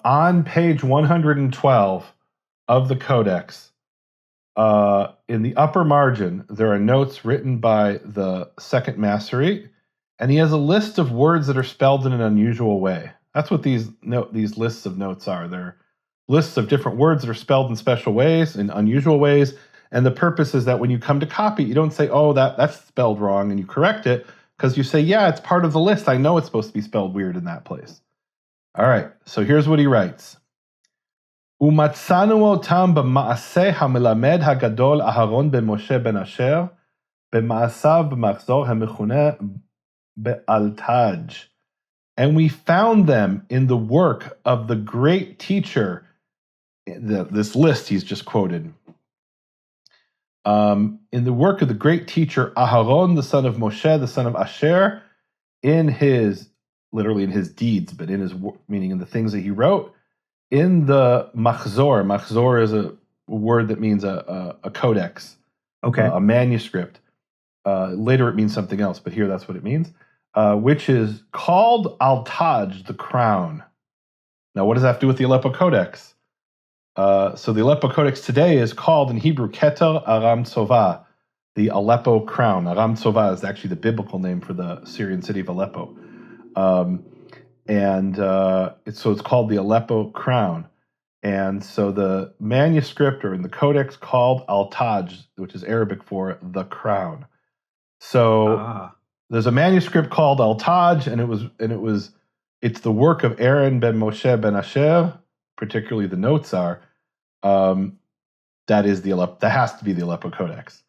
On page 112 of the Codex, in the upper margin, there are notes written by the second Masoretic, and he has a list of words that are spelled in an unusual way. That's what these lists of notes are. They're lists of different words that are spelled in special ways, in unusual ways, and the purpose is that when you come to copy, you don't say, oh, that's spelled wrong, and you correct it, because you say, yeah, it's part of the list. I know it's supposed to be spelled weird in that place. All right, so here's what he writes. ומצאנו אותם במעשה המלמד הגדול אהרון בן משה בן אשר, במעשיו במחזור המכונה באלתאג'. And we found them in the work of the great teacher, this list he's just quoted, in the work of the great teacher Aharon, the son of Moshe, the son of Asher, literally in his deeds, but meaning in the things that he wrote, in the machzor. Machzor is a word that means a codex, a manuscript. Later it means something else, but here that's what it means, which is called Altaj, the crown. Now, what does that have to do with the Aleppo Codex? So the Aleppo Codex today is called in Hebrew Keter Aram Tsova, the Aleppo crown. Aram Tsova is actually the biblical name for the Syrian city of Aleppo. So it's called the Aleppo crown. And so the manuscript, or in the codex, called Al-Taj, which is Arabic for the crown. So there's a manuscript called Al-Taj, and it's the work of Aaron ben Moshe ben Asher, particularly the notes are, that has to be the Aleppo Codex.